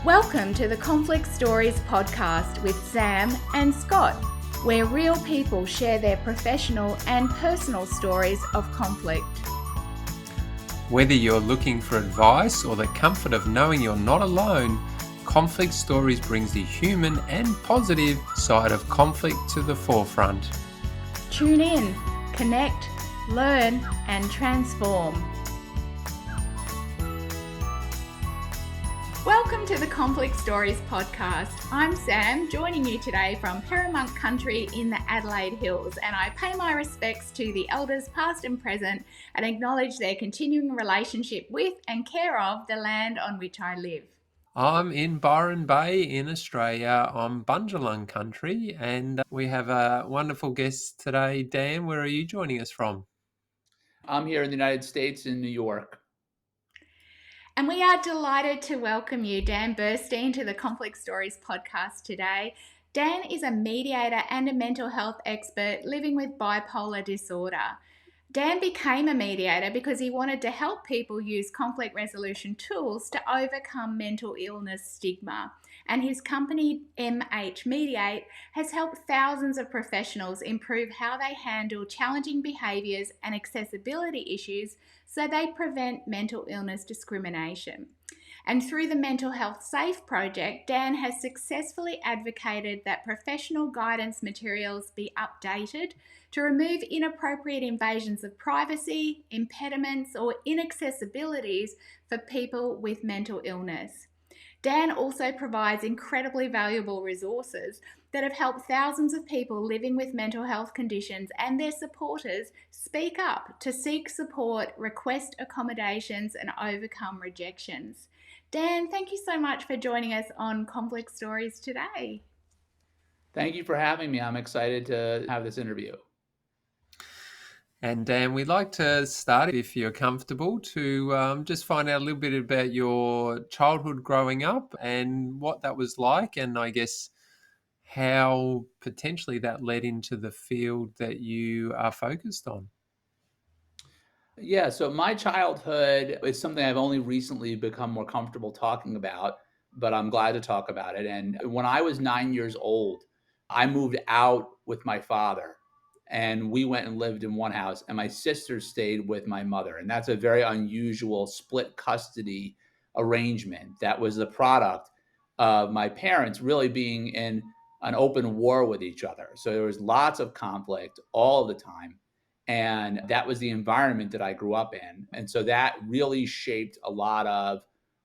Welcome to the Conflict Stories podcast with Sam and Scott, where real people share their professional and personal stories of conflict. Whether you're looking for advice or the comfort of knowing you're not alone, Conflict Stories brings the human and positive side of conflict to the forefront. Tune in, connect, learn, and transform. Welcome to the Conflict Stories podcast. I'm Sam, joining you today from Paramount Country in the Adelaide Hills, and I pay my respects to the elders past and present and acknowledge their continuing relationship with and care of the land on which I live. I'm in Byron Bay in Australia on Bundjalung country, and we have a wonderful guest today. Dan, where are you joining us from? I'm here in the United States in New York. And we are delighted to welcome you, Dan Berstein, to the Conflict Stories podcast today. Dan is a mediator and a mental health expert living with bipolar disorder. Dan became a mediator because he wanted to help people use conflict resolution tools to overcome mental illness stigma. And his company, MH Mediate, has helped thousands of professionals improve how they handle challenging behaviours and accessibility issues so they prevent mental illness discrimination. And through the Mental Health Safe project, Dan has successfully advocated that professional guidance materials be updated to remove inappropriate invasions of privacy, impediments, or inaccessibilities for people with mental illness. Dan also provides incredibly valuable resources that have helped thousands of people living with mental health conditions and their supporters speak up to seek support, request accommodations, and overcome rejections. Dan, thank you so much for joining us on Conflict Stories today. Thank you for having me. I'm excited to have this interview. And Dan, we'd like to start, if you're comfortable, to just find out a little bit about your childhood growing up and what that was like, and I guess how potentially that led into the field that you are focused on. Yeah, so my childhood is something I've only recently become more comfortable talking about, but I'm glad to talk about it. And when I was 9 years old, I moved out with my father and we went and lived in one house, and my sister stayed with my mother. And that's a very unusual split custody arrangement that was the product of my parents really being in an open war with each other. So there was lots of conflict all the time. And that was the environment that I grew up in. And so that really shaped a lot of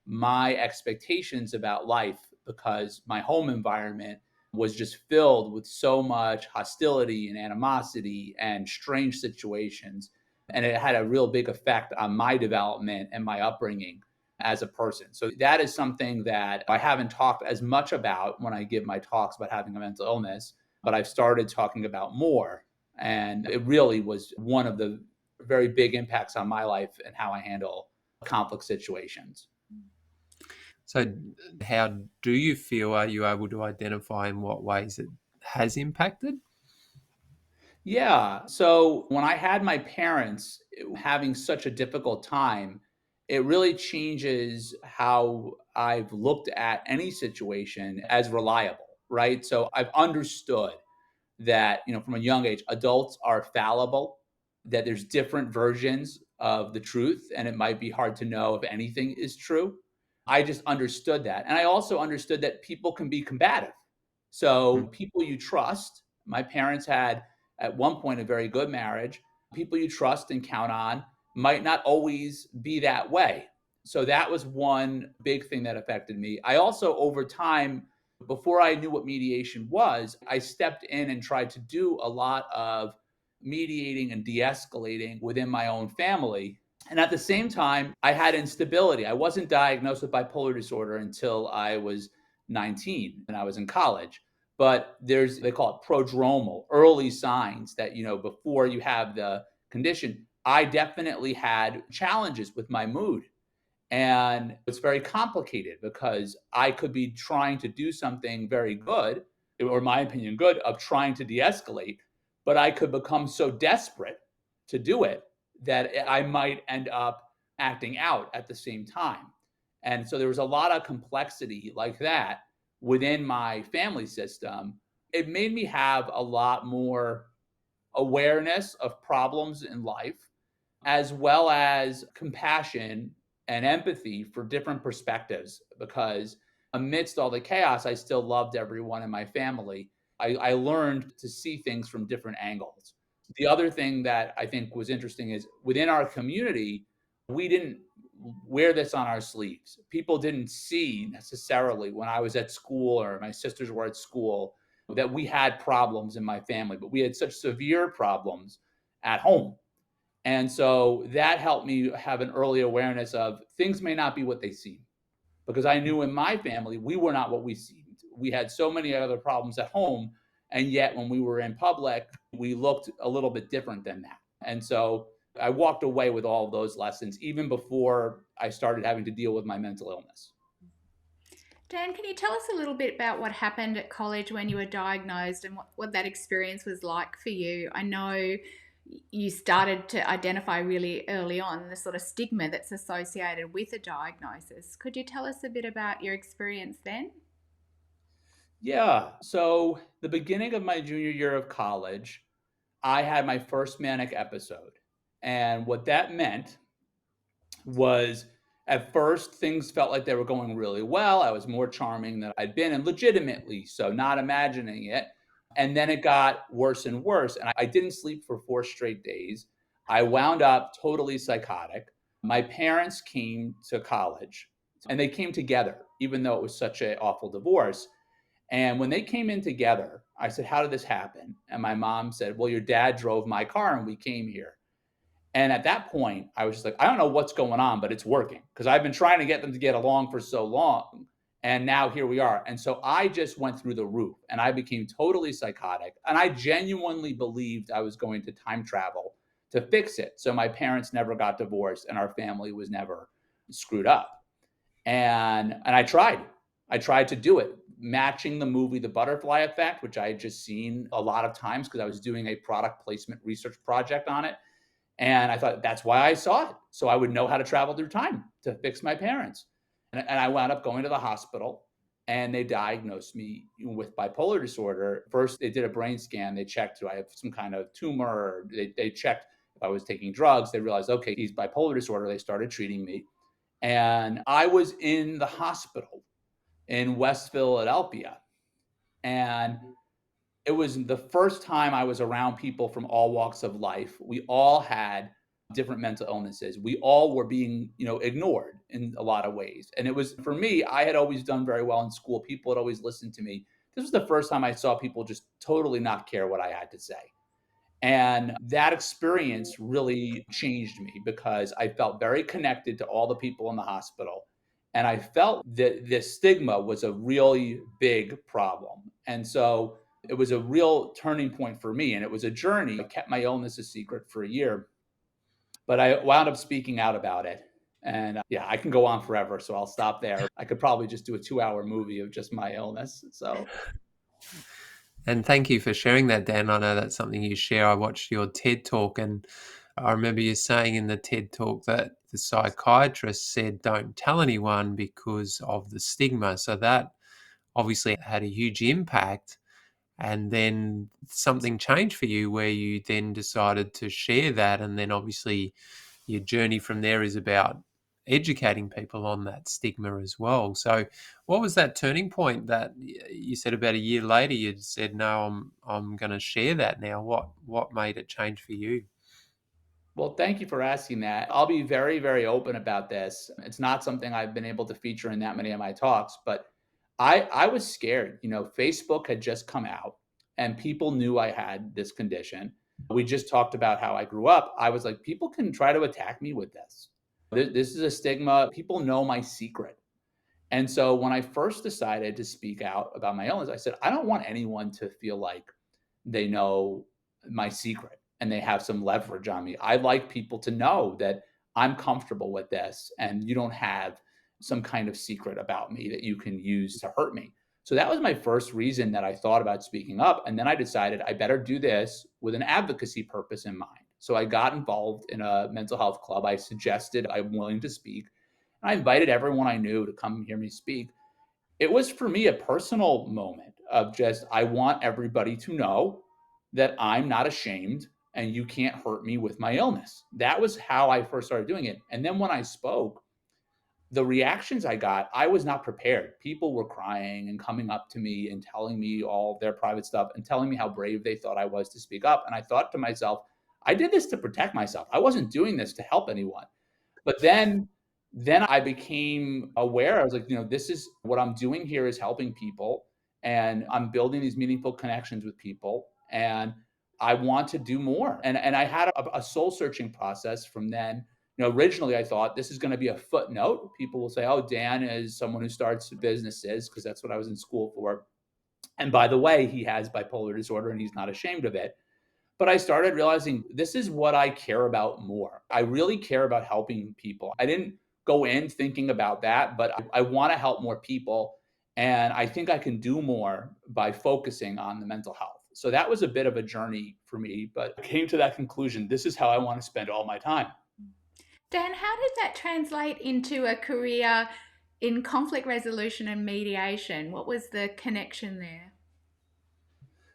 my expectations about life, because my home environment was just filled with so much hostility and animosity and strange situations. And it had a real big effect on my development and my upbringing as a person. So that is something that I haven't talked as much about when I give my talks about having a mental illness, but I've started talking about more. And it really was one of the very big impacts on my life and how I handle conflict situations. So how do you feel? Are you able to identify in what ways it has impacted? Yeah. So when I had my parents having such a difficult time, it really changes how I've looked at any situation as reliable, right? So I've understood that, from a young age, adults are fallible, that there's different versions of the truth, and it might be hard to know if anything is true. I just understood that. And I also understood that people can be combative. So people you trust, my parents had at one point a very good marriage, people you trust and count on might not always be that way. So that was one big thing that affected me. I also, over time, before I knew what mediation was, I stepped in and tried to do a lot of mediating and de-escalating within my own family. And at the same time, I had instability. I wasn't diagnosed with bipolar disorder until I was 19 and I was in college. But they call it prodromal, early signs that, before you have the condition. I definitely had challenges with my mood. And it's very complicated because I could be trying to do something very good, or in my opinion, good, of trying to de-escalate, but I could become so desperate to do it that I might end up acting out at the same time. And so there was a lot of complexity like that within my family system. It made me have a lot more awareness of problems in life, as well as compassion and empathy for different perspectives. Because amidst all the chaos, I still loved everyone in my family. I learned to see things from different angles. The other thing that I think was interesting is within our community, we didn't wear this on our sleeves. People didn't see necessarily when I was at school or my sisters were at school that we had problems in my family, but we had such severe problems at home. And so that helped me have an early awareness of things may not be what they seem. Because I knew in my family, we were not what we seemed. We had so many other problems at home. And yet, when we were in public, we looked a little bit different than that. And so I walked away with all of those lessons, even before I started having to deal with my mental illness. Dan, can you tell us a little bit about what happened at college when you were diagnosed and what that experience was like for you? I know you started to identify really early on the sort of stigma that's associated with a diagnosis. Could you tell us a bit about your experience then? Yeah. So, the beginning of my junior year of college, I had my first manic episode. And what that meant was at first things felt like they were going really well. I was more charming than I'd been, and legitimately so, not imagining it. And then it got worse and worse. And I didn't sleep for 4 straight days. I wound up totally psychotic. My parents came to college and they came together, even though it was such an awful divorce. And when they came in together, I said, "How did this happen?" And my mom said, "Well, your dad drove my car and we came here." And at that point, I was just like, I don't know what's going on, but it's working because I've been trying to get them to get along for so long. And now here we are. And so I just went through the roof and I became totally psychotic. And I genuinely believed I was going to time travel to fix it. So my parents never got divorced and our family was never screwed up. And I tried. I tried to do it, matching the movie The Butterfly Effect, which I had just seen a lot of times because I was doing a product placement research project on it. And I thought that's why I saw it. So I would know how to travel through time to fix my parents. And I wound up going to the hospital and they diagnosed me with bipolar disorder. First, they did a brain scan. They checked, do I have some kind of tumor? Or they checked if I was taking drugs. They realized, okay, he's bipolar disorder. They started treating me. And I was in the hospital in West Philadelphia. And it was the first time I was around people from all walks of life. We all had different mental illnesses. We all were being, ignored in a lot of ways. And it was for me, I had always done very well in school. People had always listened to me. This was the first time I saw people just totally not care what I had to say. And that experience really changed me because I felt very connected to all the people in the hospital. And I felt that this stigma was a really big problem. And so it was a real turning point for me. And it was a journey. I kept my illness a secret for a year, but I wound up speaking out about it. And yeah, I can go on forever. So I'll stop there. I could probably just do a 2-hour movie of just my illness. So And thank you for sharing that, Dan. I know that's something you share. I watched your TED Talk, and I remember you saying in the TED Talk that the psychiatrist said, don't tell anyone because of the stigma. So that obviously had a huge impact. And then something changed for you where you then decided to share that. And then obviously your journey from there is about educating people on that stigma as well. So what was that turning point that you said about a year later you'd said, no, I'm going to share that now? What made it change for you? well, thank you for asking that. I'll be very, very open about this. It's not something I've been able to feature in that many of my talks, but I was scared. Facebook had just come out and people knew I had this condition. We just talked about how I grew up. I was like, people can try to attack me with this. This is a stigma. People know my secret. And so when I first decided to speak out about my illness, I said, I don't want anyone to feel like they know my secret and they have some leverage on me. I like people to know that I'm comfortable with this and you don't have some kind of secret about me that you can use to hurt me. So that was my first reason that I thought about speaking up. And then I decided I better do this with an advocacy purpose in mind. So I got involved in a mental health club. I suggested I'm willing to speak. I invited everyone I knew to come hear me speak. It was for me a personal moment of just, I want everybody to know that I'm not ashamed and you can't hurt me with my illness. That was how I first started doing it. And then when I spoke, the reactions I got, I was not prepared. People were crying and coming up to me and telling me all their private stuff and telling me how brave they thought I was to speak up. And I thought to myself, I did this to protect myself. I wasn't doing this to help anyone. But then I became aware. I was like, this is what I'm doing here, is helping people, and I'm building these meaningful connections with people, and I want to do more. And I had a soul searching process from then. Originally I thought this is going to be a footnote. People will say, "Oh, Dan is someone who starts businesses," because that's what I was in school for. And by the way, he has bipolar disorder and he's not ashamed of it. But I started realizing this is what I care about more. I really care about helping people. I didn't go in thinking about that, but I want to help more people. And I think I can do more by focusing on the mental health. So that was a bit of a journey for me, but I came to that conclusion. This is how I want to spend all my time. Dan, how did that translate into a career in conflict resolution and mediation? What was the connection there?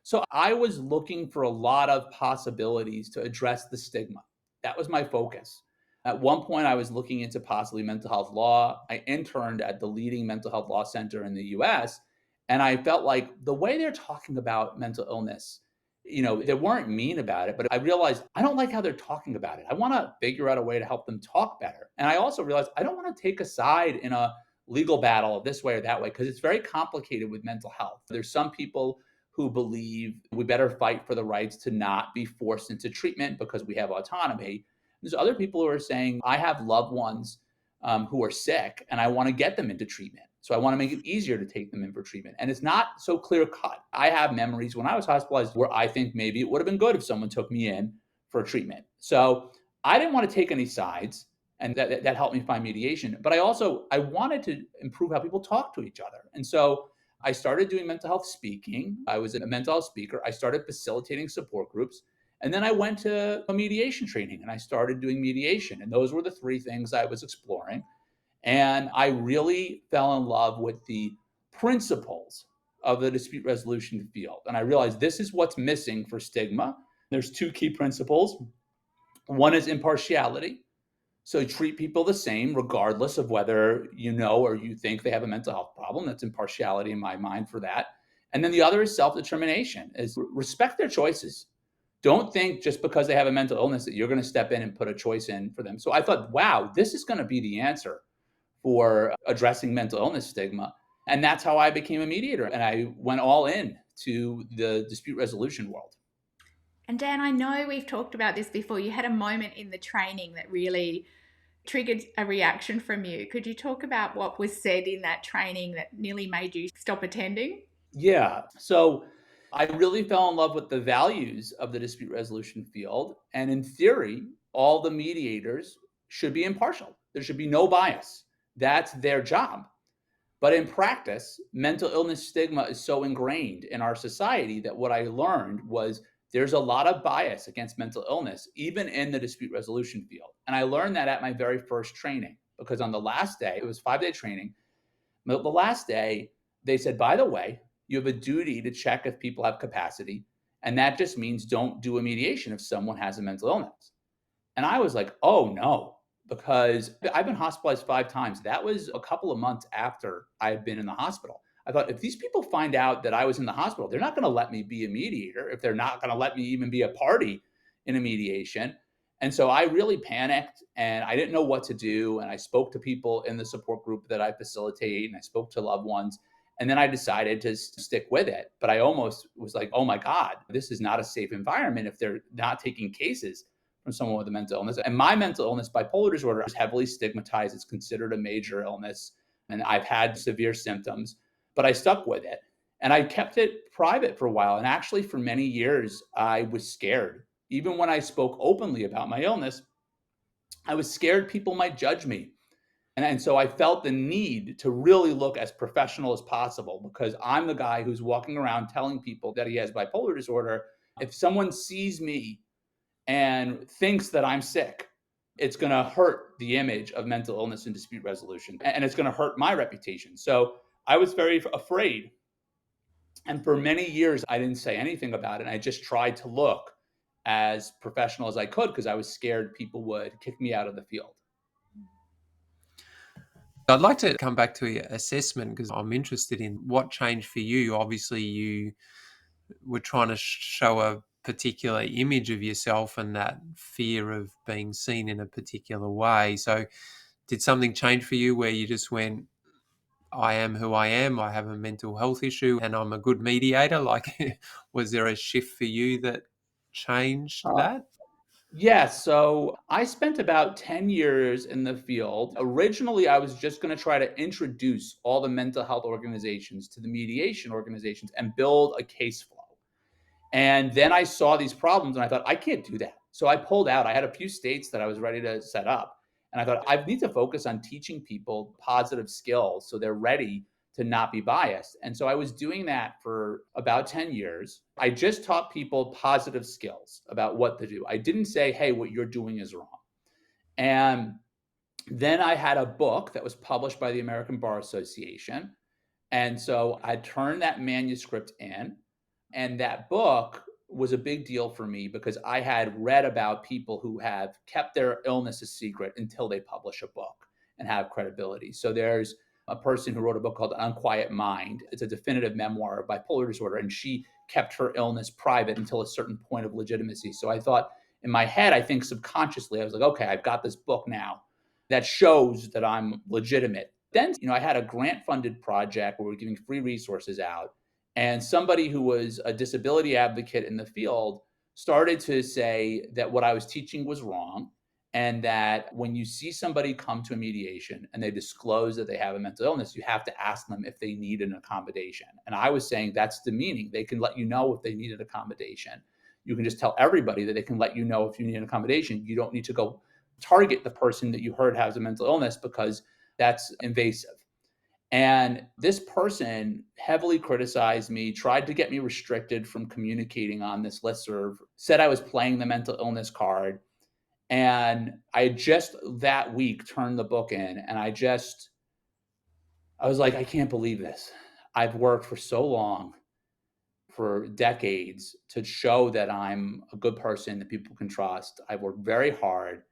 So I was looking for a lot of possibilities to address the stigma. That was my focus. At one point, I was looking into possibly mental health law. I interned at the leading mental health law center in the US. And I felt like the way they're talking about mental illness, they weren't mean about it, but I realized I don't like how they're talking about it. I want to figure out a way to help them talk better. And I also realized I don't want to take a side in a legal battle this way or that way, because it's very complicated with mental health. There's some people who believe we better fight for the rights to not be forced into treatment because we have autonomy. There's other people who are saying, I have loved ones who are sick and I want to get them into treatment. So I want to make it easier to take them in for treatment. And it's not so clear cut. I have memories when I was hospitalized where I think maybe it would have been good if someone took me in for treatment. So I didn't want to take any sides, and that helped me find mediation. But I wanted to improve how people talk to each other. And so I started doing mental health speaking. I was a mental health speaker. I started facilitating support groups. And then I went to a mediation training and I started doing mediation. And those were the three things I was exploring. And I really fell in love with the principles of the dispute resolution field. And I realized this is what's missing for stigma. There's two key principles. One is impartiality. So treat people the same, regardless of whether you know or you think they have a mental health problem. That's impartiality in my mind for that. And then the other is self-determination, is respect their choices. Don't think just because they have a mental illness that you're going to step in and put a choice in for them. So I thought, wow, this is going to be the answer for addressing mental illness stigma. And that's how I became a mediator. And I went all in to the dispute resolution world. And Dan, I know we've talked about this before. You had a moment in the training that really triggered a reaction from you. Could you talk about what was said in that training that nearly made you stop attending? Yeah. So I really fell in love with the values of the dispute resolution field. And in theory, all the mediators should be impartial. There should be no bias. That's their job. But in practice, mental illness stigma is so ingrained in our society that what I learned was there's a lot of bias against mental illness, even in the dispute resolution field. And I learned that at my very first training, because on the last day, it was a 5-day training. The last day, they said, by the way, you have a duty to check if people have capacity. And that just means don't do a mediation if someone has a mental illness. And I was like, oh no, because I've been hospitalized 5 times. That was a couple of months after I had been in the hospital. I thought, if these people find out that I was in the hospital, they're not going to let me be a mediator, if they're not going to let me even be a party in a mediation. And so I really panicked and I didn't know what to do. And I spoke to people in the support group that I facilitate, and I spoke to loved ones. And then I decided to stick with it. But I almost was like, oh my God, this is not a safe environment if they're not taking cases from someone with a mental illness. And my mental illness, bipolar disorder, is heavily stigmatized. It's considered a major illness. And I've had severe symptoms, but I stuck with it. And I kept it private for a while. And actually, for many years, I was scared. Even when I spoke openly about my illness, I was scared people might judge me. And so I felt the need to really look as professional as possible, because I'm the guy who's walking around telling people that he has bipolar disorder. If someone sees me and thinks that I'm sick, it's going to hurt the image of mental illness and dispute resolution, and it's going to hurt my reputation. So I was very afraid. And for many years, I didn't say anything about it. And I just tried to look as professional as I could because I was scared people would kick me out of the field. I'd like to come back to your assessment because I'm interested in what changed for you. Obviously, you were trying to show a particular image of yourself and that fear of being seen in a particular way. So did something change for you where you just went, I am who I am, I have a mental health issue and I'm a good mediator? Like, was there a shift for you that changed Uh, that? yeah, so I spent about 10 years in the field. Originally, I was just going to try to introduce all the mental health organizations to the mediation organizations and build a case flow. And then I saw these problems and I thought, I can't do that. So I pulled out. I had a few states that I was ready to set up. And I thought, I need to focus on teaching people positive skills so they're ready to not be biased. And so I was doing that for about 10 years. I just taught people positive skills about what to do. I didn't say, hey, what you're doing is wrong. And then I had a book that was published by the American Bar Association. And so I turned that manuscript in, and that book was a big deal for me because I had read about people who have kept their illness a secret until they publish a book and have credibility. So there's a person who wrote a book called Unquiet Mind. It's a definitive memoir of bipolar disorder, and she kept her illness private until a certain point of legitimacy. So I thought in my head, I think subconsciously, I was like, okay, I've got this book now that shows that I'm legitimate. Then, I had a grant funded project where we're giving free resources out. And somebody who was a disability advocate in the field started to say that what I was teaching was wrong. And that when you see somebody come to a mediation and they disclose that they have a mental illness, you have to ask them if they need an accommodation. And I was saying that's demeaning. They can let you know if they need an accommodation. You can just tell everybody that they can let you know if you need an accommodation. You don't need to go target the person that you heard has a mental illness because that's invasive. And this person heavily criticized me, tried to get me restricted from communicating on this listserv, said I was playing the mental illness card. And I just that week turned the book in and I was like, I can't believe this. I've worked for so long, for decades, to show that I'm a good person that people can trust. I've worked very hard.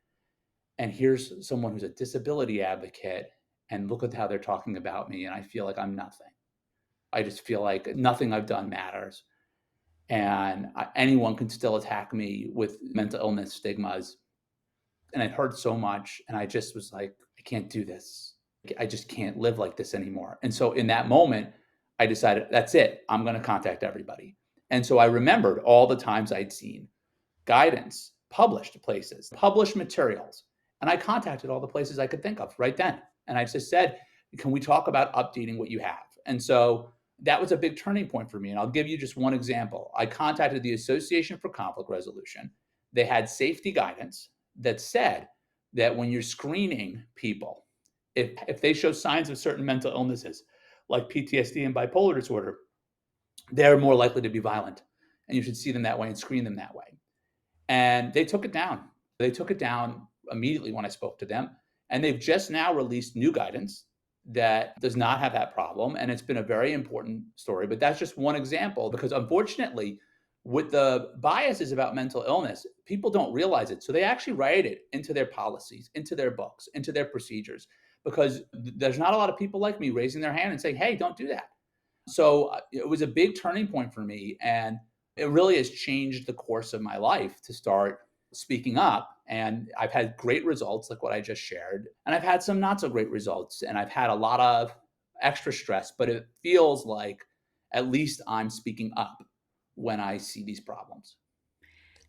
And here's someone who's a disability advocate, and look at how they're talking about me. And I feel like I'm nothing. I just feel like nothing I've done matters. And anyone can still attack me with mental illness stigmas. And it hurt so much. And I just was like, I can't do this. I just can't live like this anymore. And so in that moment, I decided, that's it. I'm going to contact everybody. And so I remembered all the times I'd seen guidance, published places, published materials. And I contacted all the places I could think of right then. And I just said, can we talk about updating what you have? And so that was a big turning point for me. And I'll give you just one example. I contacted the Association for Conflict Resolution. They had safety guidance that said that when you're screening people, if they show signs of certain mental illnesses like PTSD and bipolar disorder, they're more likely to be violent. And you should see them that way and screen them that way. And they took it down. They took it down immediately when I spoke to them. And they've just now released new guidance that does not have that problem. And it's been a very important story. But that's just one example because unfortunately, with the biases about mental illness, people don't realize it. So they actually write it into their policies, into their books, into their procedures, because there's not a lot of people like me raising their hand and saying, hey, don't do that. So it was a big turning point for me. And it really has changed the course of my life to start speaking up. And I've had great results like what I just shared. And I've had some not so great results. And I've had a lot of extra stress, but it feels like at least I'm speaking up when I see these problems.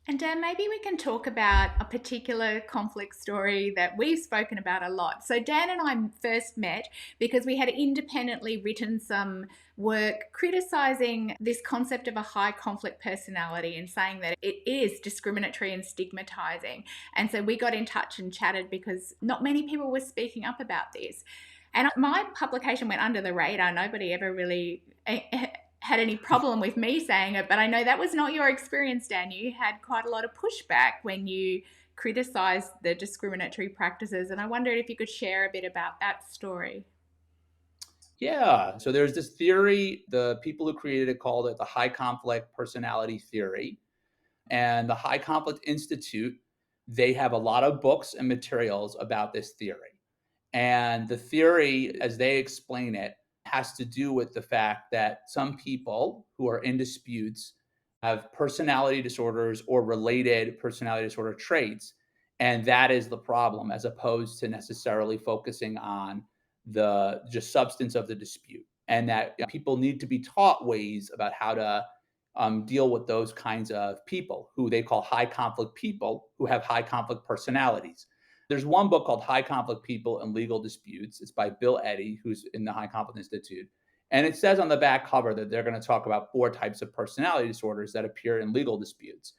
And Dan, maybe we can talk about a particular conflict story that we've spoken about a lot. So Dan and I first met because we had independently written some work criticizing this concept of a high conflict personality and saying that it is discriminatory and stigmatizing. And so we got in touch and chatted because not many people were speaking up about this. And my publication went under the radar. Nobody ever really had any problem with me saying it, but I know that was not your experience, Dan. You had quite a lot of pushback when you criticized the discriminatory practices. And I wondered if you could share a bit about that story. Yeah. So there's this theory, the people who created it called it the high conflict personality theory. And the High Conflict Institute, they have a lot of books and materials about this theory. And the theory, as they explain it, has to do with the fact that some people who are in disputes have personality disorders or related personality disorder traits. And that is the problem, as opposed to necessarily focusing on the just substance of the dispute. And that people need to be taught ways about how to deal with those kinds of people who they call high conflict people who have high conflict personalities. There's one book called High Conflict People and Legal Disputes. It's by Bill Eddy, who's in the High Conflict Institute. And it says on the back cover that they're going to talk about 4 types of personality disorders that appear in legal disputes.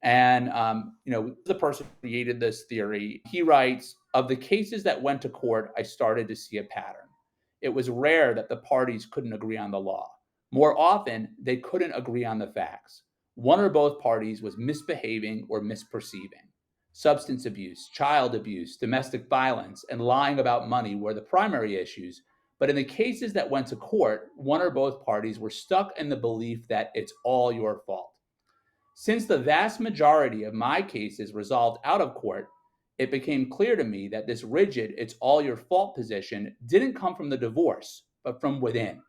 And, the person who created this theory, he writes, of the cases that went to court, I started to see a pattern. It was rare that the parties couldn't agree on the law. More often, they couldn't agree on the facts. One or both parties was misbehaving or misperceiving. Substance abuse, child abuse, domestic violence, and lying about money were the primary issues. But in the cases that went to court, one or both parties were stuck in the belief that it's all your fault. Since the vast majority of my cases resolved out of court, it became clear to me that this rigid, it's all your fault position didn't come from the divorce, but from within.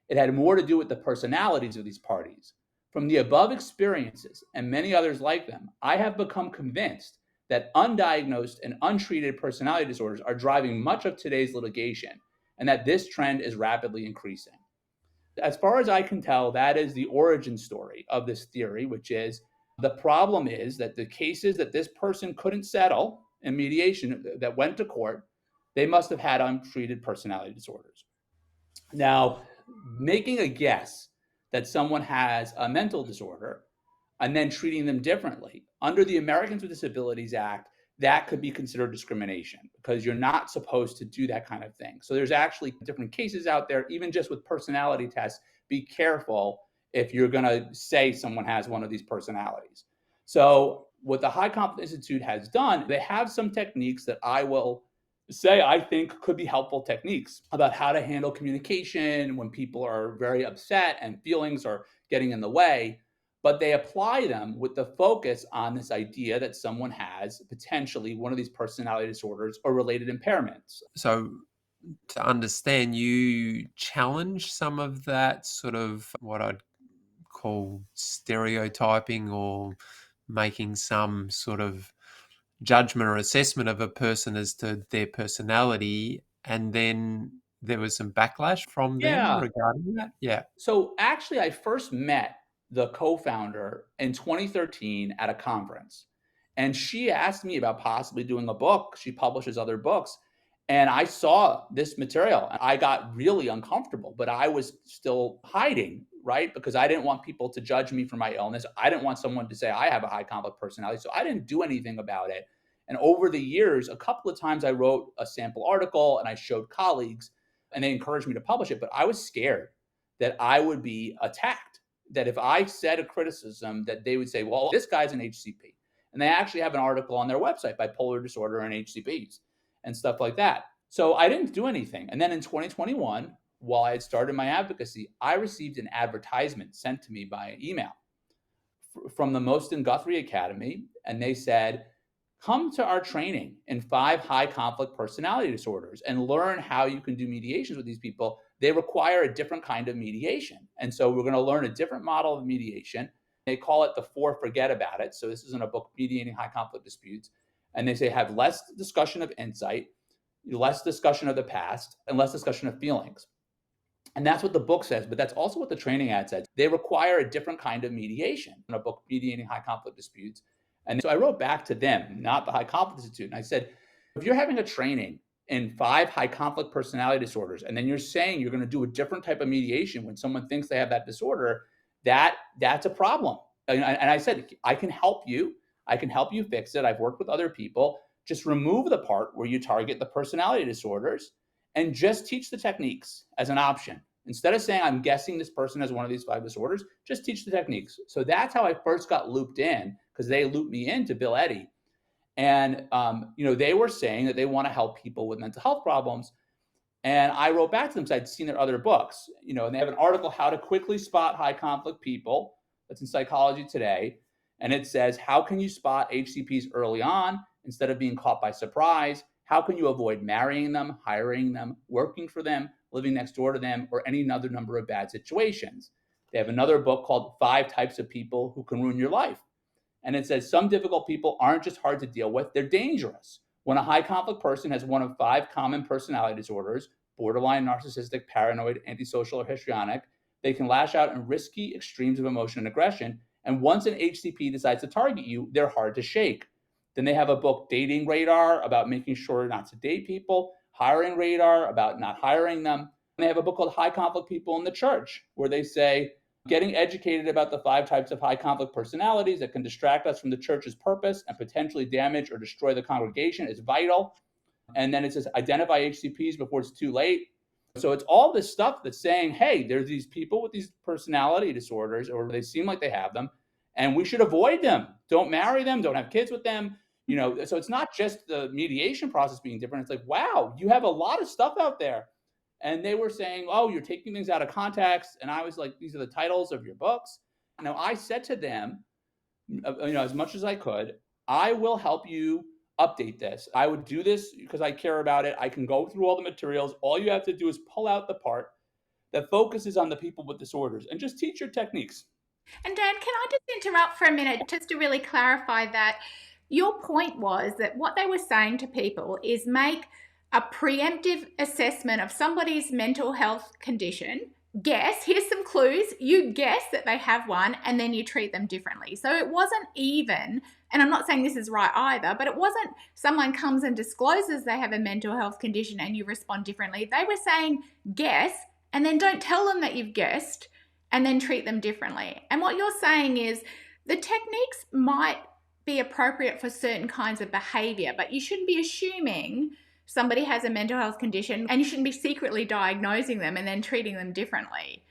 It had more to do with the personalities of these parties. From the above experiences and many others like them, I have become convinced that undiagnosed and untreated personality disorders are driving much of today's litigation, and that this trend is rapidly increasing. As far as I can tell, that is the origin story of this theory, which is the problem is that the cases that this person couldn't settle in mediation that went to court, they must have had untreated personality disorders. Now, making a guess that someone has a mental disorder and then treating them differently under the Americans with Disabilities Act, that could be considered discrimination because you're not supposed to do that kind of thing. So there's actually different cases out there, even just with personality tests. Be careful if you're going to say someone has one of these personalities. So what the High Conflict Institute has done, they have some techniques that I will say I think could be helpful techniques about how to handle communication when people are very upset and feelings are getting in the way. But they apply them with the focus on this idea that someone has potentially one of these personality disorders or related impairments. So to understand, you challenge some of that sort of what I'd call stereotyping or making some sort of judgment or assessment of a person as to their personality, and then there was some backlash from them Yeah. regarding that? Yeah. So actually, I first met the co-founder in 2013 at a conference. And she asked me about possibly doing a book. She publishes other books. And I saw this material. I got really uncomfortable, but I was still hiding, right? Because I didn't want people to judge me for my illness. I didn't want someone to say I have a high conflict personality. So I didn't do anything about it. And over the years, a couple of times I wrote a sample article and I showed colleagues and they encouraged me to publish it. But I was scared that I would be attacked, that if I said a criticism that they would say, well, this guy's an HCP. And they actually have an article on their website, bipolar disorder and HCPs and stuff like that. So I didn't do anything. And then in 2021, while I had started my advocacy, I received an advertisement sent to me by email from the Most Guthrie Academy. And they said, come to our training in 5 high conflict personality disorders and learn how you can do mediations with these people. They require a different kind of mediation. And so we're going to learn a different model of mediation. They call it the 4 forget about it. So this isn't a book, Mediating High Conflict Disputes. And they say have less discussion of insight, less discussion of the past, and less discussion of feelings. And that's what the book says, but that's also what the training ad says. They require a different kind of mediation in a book, Mediating High Conflict Disputes. And so I wrote back to them, not the High Conflict Institute. And I said, if you're having a training in 5 high conflict personality disorders, and then you're saying you're going to do a different type of mediation when someone thinks they have that disorder, that's a problem. And I said, I can help you. I can help you fix it. I've worked with other people. Just remove the part where you target the personality disorders and just teach the techniques as an option. Instead of saying, I'm guessing this person has one of these 5 disorders, just teach the techniques. So that's how I first got looped in, because they looped me into Bill Eddy. And, they were saying that they want to help people with mental health problems. And I wrote back to them because I'd seen their other books, and they have an article, How to Quickly Spot High Conflict People. That's in Psychology Today. And it says, how can you spot HCPs early on instead of being caught by surprise? How can you avoid marrying them, hiring them, working for them, living next door to them, or any other number of bad situations? They have another book called 5 Types of People Who Can Ruin Your Life. And it says some difficult people aren't just hard to deal with, they're dangerous. When a high conflict person has one of 5 common personality disorders, borderline, narcissistic, paranoid, antisocial, or histrionic, they can lash out in risky extremes of emotion and aggression. And once an HCP decides to target you, they're hard to shake. Then they have a book, Dating Radar, about making sure not to date people, Hiring Radar, about not hiring them. And they have a book called High Conflict People in the Church, where they say, getting educated about the 5 types of high conflict personalities that can distract us from the church's purpose and potentially damage or destroy the congregation is vital. And then it says, identify HCPs before it's too late. So it's all this stuff that's saying, hey, there's these people with these personality disorders, or they seem like they have them, and we should avoid them. Don't marry them. Don't have kids with them. So it's not just the mediation process being different. It's like, wow, you have a lot of stuff out there. And they were saying, oh, you're taking things out of context. And I was like, these are the titles of your books. Now, I said to them, as much as I could, I will help you update this. I would do this because I care about it. I can go through all the materials. All you have to do is pull out the part that focuses on the people with disorders and just teach your techniques. And Dan, can I just interrupt for a minute just to really clarify that? Your point was that what they were saying to people is make a preemptive assessment of somebody's mental health condition. Guess, here's some clues. You guess that they have one, and then you treat them differently. So it wasn't even, and I'm not saying this is right either, but it wasn't someone comes and discloses they have a mental health condition and you respond differently. They were saying guess, and then don't tell them that you've guessed, and then treat them differently. And what you're saying is the techniques might be appropriate for certain kinds of behavior, but you shouldn't be assuming somebody has a mental health condition, and you shouldn't be secretly diagnosing them and then treating them differently.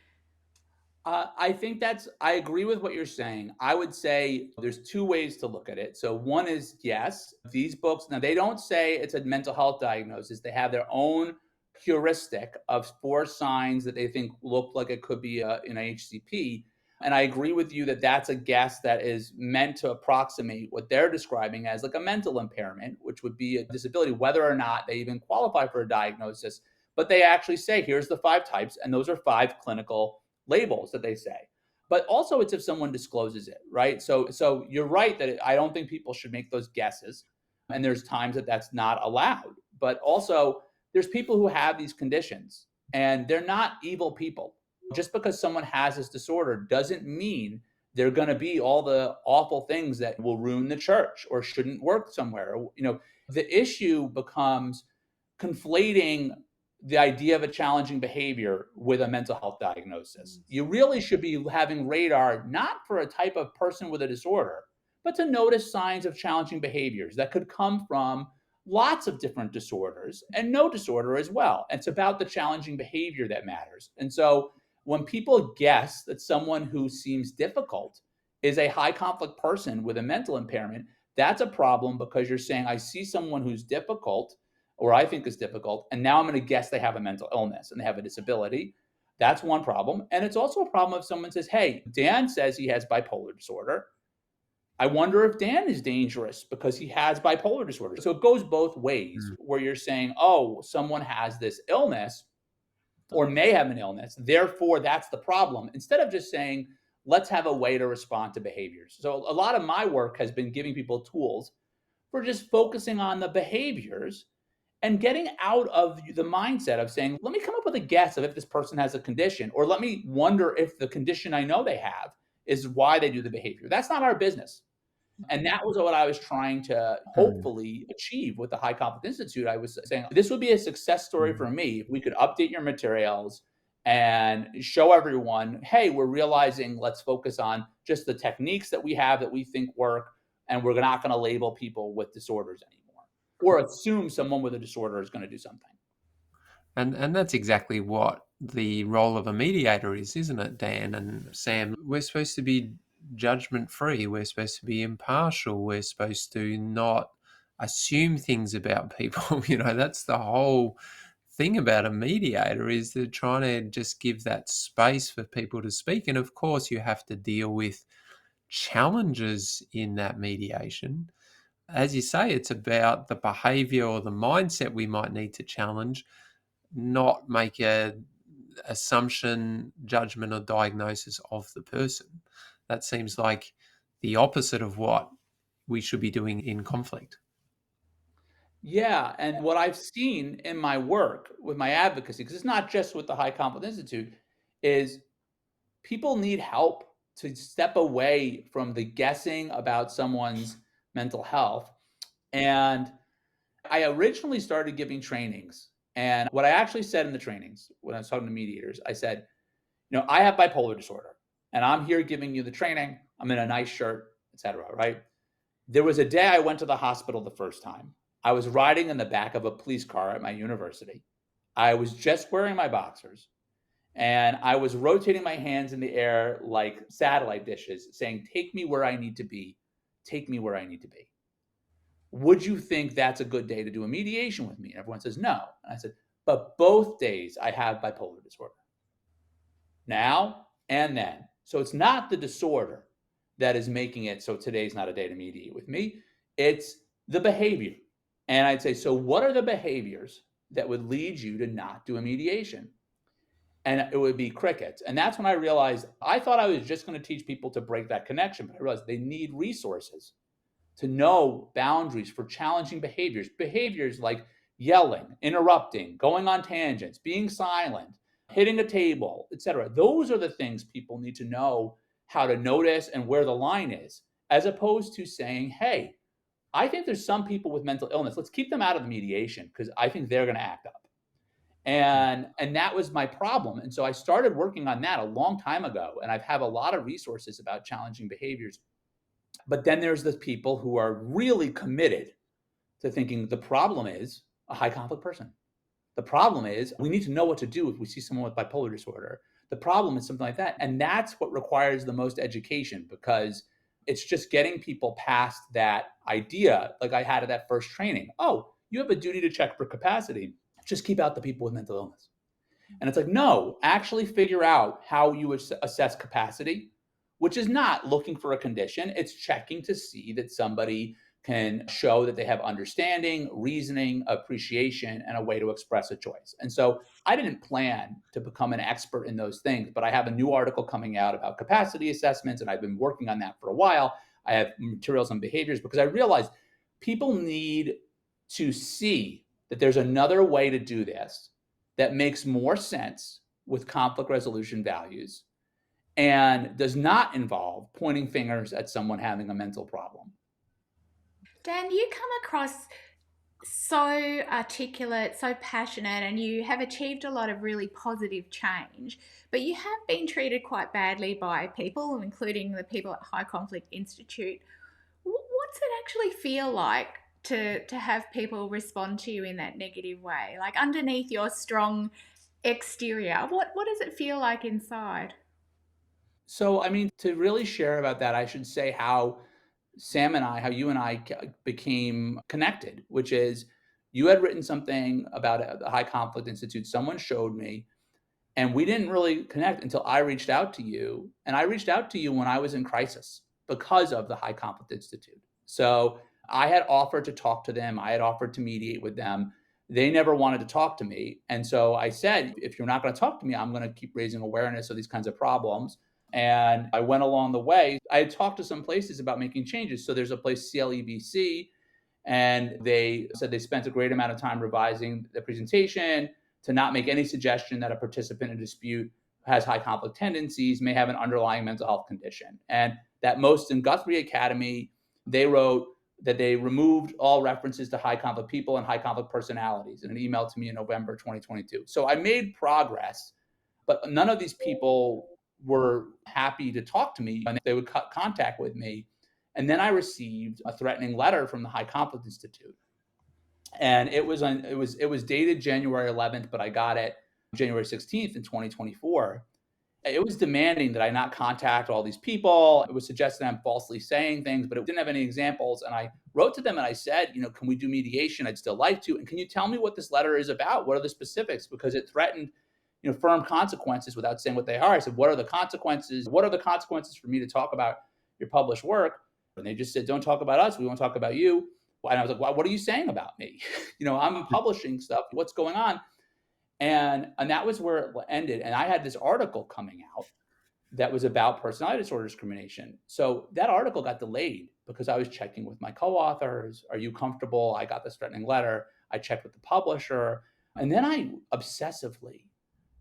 I think I agree with what you're saying. I would say there's 2 ways to look at it. So one is, yes, these books, now they don't say it's a mental health diagnosis. They have their own heuristic of 4 signs that they think look like it could be an HCP. And I agree with you that that's a guess that is meant to approximate what they're describing as like a mental impairment, which would be a disability, whether or not they even qualify for a diagnosis. But they actually say, here's the 5 types, and those are 5 clinical labels that they say. But also it's if someone discloses it, right? So you're right that I don't think people should make those guesses. And there's times that that's not allowed. But also there's people who have these conditions and they're not evil people. Just because someone has this disorder doesn't mean they're going to be all the awful things that will ruin the church or shouldn't work somewhere. The issue becomes conflating the idea of a challenging behavior with a mental health diagnosis. You really should be having radar, not for a type of person with a disorder, but to notice signs of challenging behaviors that could come from lots of different disorders and no disorder as well. It's about the challenging behavior that matters. And so when people guess that someone who seems difficult is a high conflict person with a mental impairment, that's a problem, because you're saying, I see someone who's difficult, or I think is difficult, and now I'm going to guess they have a mental illness and they have a disability. That's one problem. And it's also a problem if someone says, hey, Dan says he has bipolar disorder. I wonder if Dan is dangerous because he has bipolar disorder. So it goes both ways, where you're saying, oh, someone has this illness or may have an illness, therefore that's the problem, instead of just saying, let's have a way to respond to behaviors. So a lot of my work has been giving people tools for just focusing on the behaviors and getting out of the mindset of saying, let me come up with a guess of if this person has a condition, or let me wonder if the condition I know they have is why they do the behavior. That's not our business. And that was what I was trying to hopefully achieve with the High Conflict Institute. I was saying this would be a success story for me if we could update your materials and show everyone, hey, we're realizing, let's focus on just the techniques that we have that we think work, and we're not going to label people with disorders anymore or assume someone with a disorder is going to do something. And that's exactly what the role of a mediator is, isn't it, Dan and Sam? We're supposed to be judgment-free. We're supposed to be impartial. We're supposed to not assume things about people. That's the whole thing about a mediator, is they're trying to just give that space for people to speak. And of course, you have to deal with challenges in that mediation. As you say, it's about the behavior or the mindset we might need to challenge, not make a assumption, judgment, or diagnosis of the person. That seems like the opposite of what we should be doing in conflict. Yeah, and what I've seen in my work with my advocacy, because it's not just with the High Conflict Institute, is people need help to step away from the guessing about someone's mental health. And I originally started giving trainings. And what I actually said in the trainings when I was talking to mediators, I said, I have bipolar disorder and I'm here giving you the training. I'm in a nice shirt, etc. Right? There was a day I went to the hospital the first time. I was riding in the back of a police car at my university. I was just wearing my boxers and I was rotating my hands in the air like satellite dishes, saying, "Take me where I need to be. Take me where I need to be. Would you think that's a good day to do a mediation with me?" And everyone says, "No." And I said, "But both days I have bipolar disorder. Now and then. So it's not the disorder that is making it so today's not a day to mediate with me. It's the behavior." And I'd say, "So what are the behaviors that would lead you to not do a mediation?" And it would be crickets. And that's when I realized I thought I was just going to teach people to break that connection, but I realized they need resources to know boundaries for challenging behaviors. Behaviors like yelling, interrupting, going on tangents, being silent, hitting a table, etc. Those are the things people need to know how to notice and where the line is, as opposed to saying, "Hey, I think there's some people with mental illness. Let's keep them out of the mediation because I think they're going to act up." And that was my problem. And so I started working on that a long time ago. And I've have a lot of resources about challenging behaviors. But then there's the people who are really committed to thinking the problem is a high conflict person. The problem is we need to know what to do if we see someone with bipolar disorder. The problem is something like that. And that's what requires the most education, because it's just getting people past that idea, like I had at that first training. "Oh, you have a duty to check for capacity. Just keep out the people with mental illness." And it's like, no, actually figure out how you assess capacity, which is not looking for a condition. It's checking to see that somebody can show that they have understanding, reasoning, appreciation, and a way to express a choice. And so I didn't plan to become an expert in those things, but I have a new article coming out about capacity assessments, and I've been working on that for a while. I have materials on behaviors because I realized people need to see that there's another way to do this that makes more sense with conflict resolution values and does not involve pointing fingers at someone having a mental problem. Dan, you come across so articulate, so passionate, and you have achieved a lot of really positive change, but you have been treated quite badly by people, including the people at High Conflict Institute. What's it actually feel like to have people respond to you in that negative way? Like underneath your strong exterior, what does it feel like inside? So, I mean, to really share about that, I should say how how you and I became connected, which is you had written something about the High Conflict Institute. Someone showed me, and we didn't really connect until I reached out to you. And I reached out to you when I was in crisis because of the High Conflict Institute. So I had offered to talk to them, I had offered to mediate with them. They never wanted to talk to me. And so I said, "If you're not going to talk to me, I'm going to keep raising awareness of these kinds of problems." And I went along the way. I had talked to some places about making changes. So there's a place, CLEBC, and they said they spent a great amount of time revising the presentation to not make any suggestion that a participant in a dispute has high conflict tendencies, may have an underlying mental health condition. And that most in Guthrie Academy, they wrote that they removed all references to high conflict people and high conflict personalities in an email to me in November 2022. So I made progress, but none of these people were happy to talk to me, and they would cut contact with me. And then I received a threatening letter from the High Conflict Institute. And it was dated January 11th, but I got it January 16th in 2024. It was demanding that I not contact all these people. It was suggesting I'm falsely saying things, but it didn't have any examples. And I wrote to them and I said, can we do mediation? I'd still like to. And can you tell me what this letter is about? What are the specifics? Because it threatened, firm consequences without saying what they are. I said, what are the consequences? What are the consequences for me to talk about your published work? And they just said, don't talk about us. We won't talk about you. And I was like, well, what are you saying about me? I'm publishing stuff. What's going on? And that was where it ended. And I had this article coming out that was about personality disorder discrimination. So that article got delayed because I was checking with my co-authors. Are you comfortable? I got this threatening letter. I checked with the publisher. And then I obsessively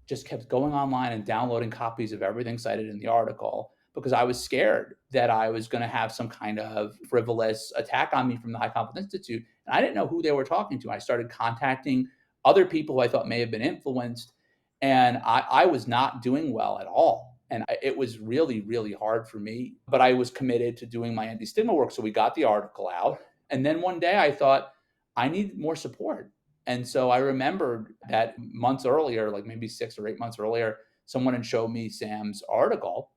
just kept going online and downloading copies of everything cited in the article because I was scared that I was going to have some kind of frivolous attack on me from the High Conflict Institute. And I didn't know who they were talking to. I started contacting other people who I thought may have been influenced. And I was not doing well at all. And it was really, really hard for me. But I was committed to doing my anti-stigma work. So we got the article out. And then one day I thought, I need more support. And so I remembered that months earlier, like maybe 6 or 8 months earlier, someone had showed me Sam's article.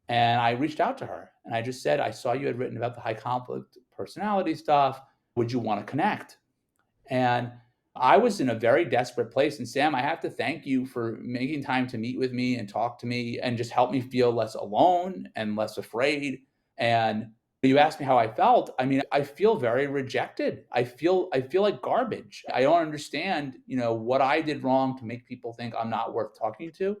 And I reached out to her and I just said, I saw you had written about the high conflict personality stuff. Would you want to connect? And I was in a very desperate place. And Sam, I have to thank you for making time to meet with me and talk to me and just help me feel less alone and less afraid. And you asked me how I felt. I mean, I feel very rejected. I feel like garbage. I don't understand, what I did wrong to make people think I'm not worth talking to.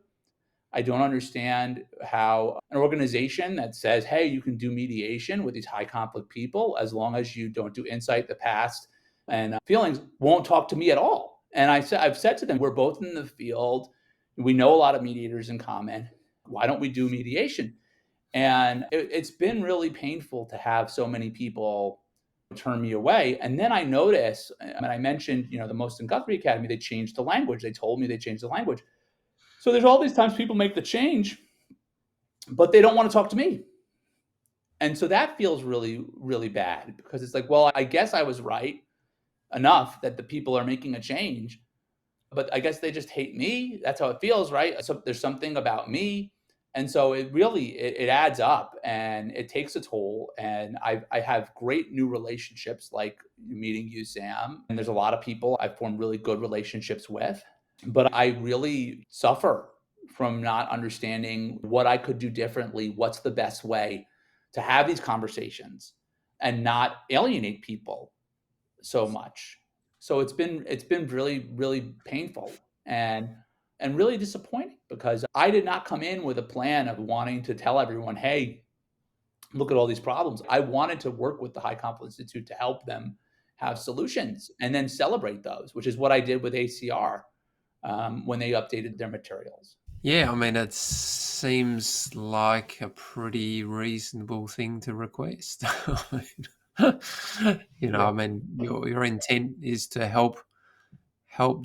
I don't understand how an organization that says, hey, you can do mediation with these high conflict people as long as you don't do insight the past and feelings, won't talk to me at all. And I've said to them, we're both in the field. We know a lot of mediators in common. Why don't we do mediation? And it's been really painful to have so many people turn me away. And then I notice, and I mentioned, the Most in Guthrie Academy, they changed the language. They told me they changed the language. So there's all these times people make the change, but they don't want to talk to me. And so that feels really, really bad because it's like, well, I guess I was right enough that the people are making a change, but I guess they just hate me. That's how it feels, right? So there's something about me. And so it really, it adds up and it takes a toll. And I have great new relationships like meeting you, Sam. And there's a lot of people I've formed really good relationships with. But I really suffer from not understanding what I could do differently. What's the best way to have these conversations and not alienate people so much. So it's been really, really painful and really disappointing because I did not come in with a plan of wanting to tell everyone, hey, look at all these problems. I wanted to work with the High Conflict Institute to help them have solutions and then celebrate those, which is what I did with ACR. When they updated their materials. Yeah, I mean, it seems like a pretty reasonable thing to request. I mean, your intent is to help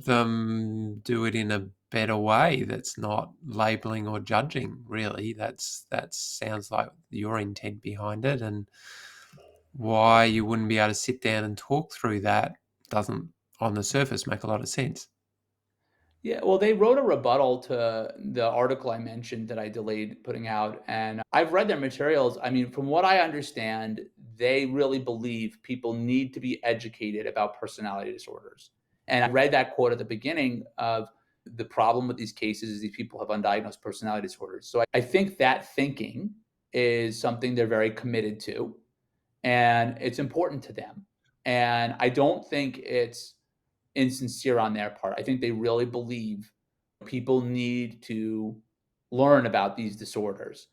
them do it in a better way that's not labeling or judging, really. That sounds like your intent behind it, and why you wouldn't be able to sit down and talk through that doesn't, on the surface, make a lot of sense. Yeah, well, they wrote a rebuttal to the article I mentioned that I delayed putting out, and I've read their materials. I mean, from what I understand, they really believe people need to be educated about personality disorders. And I read that quote at the beginning of the problem with these cases is these people have undiagnosed personality disorders. So I think that thinking is something they're very committed to, and it's important to them. And I don't think it's insincere on their part. I think they really believe people need to learn about these disorders.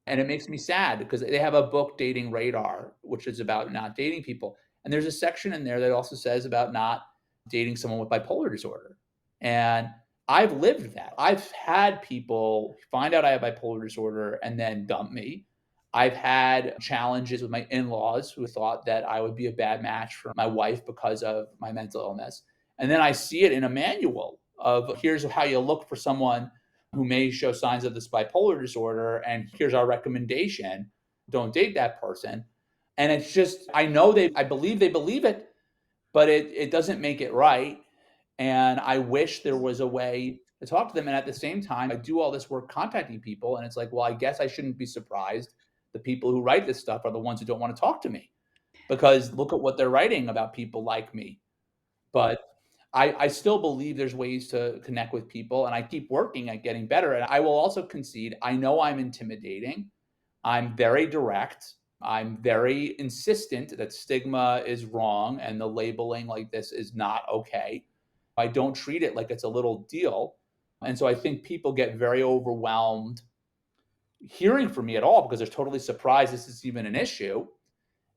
And it makes me sad because they have a book, Dating Radar, which is about not dating people. And there's a section in there that also says about not dating someone with bipolar disorder. And I've lived that. I've had people find out I have bipolar disorder and then dump me. I've had challenges with my in-laws who thought that I would be a bad match for my wife because of my mental illness. And then I see it in a manual of here's how you look for someone who may show signs of this bipolar disorder. And here's our recommendation. Don't date that person. And it's just, I believe they believe it, but it doesn't make it right. And I wish there was a way to talk to them. And at the same time, I do all this work contacting people. And it's like, well, I guess I shouldn't be surprised. The people who write this stuff are the ones who don't want to talk to me, because look at what they're writing about people like me. But I still believe there's ways to connect with people, and I keep working at getting better. And I will also concede, I know I'm intimidating. I'm very direct. I'm very insistent that stigma is wrong and the labeling like this is not okay. I don't treat it like it's a little deal. And so I think people get very overwhelmed hearing from me at all, because they're totally surprised this is even an issue.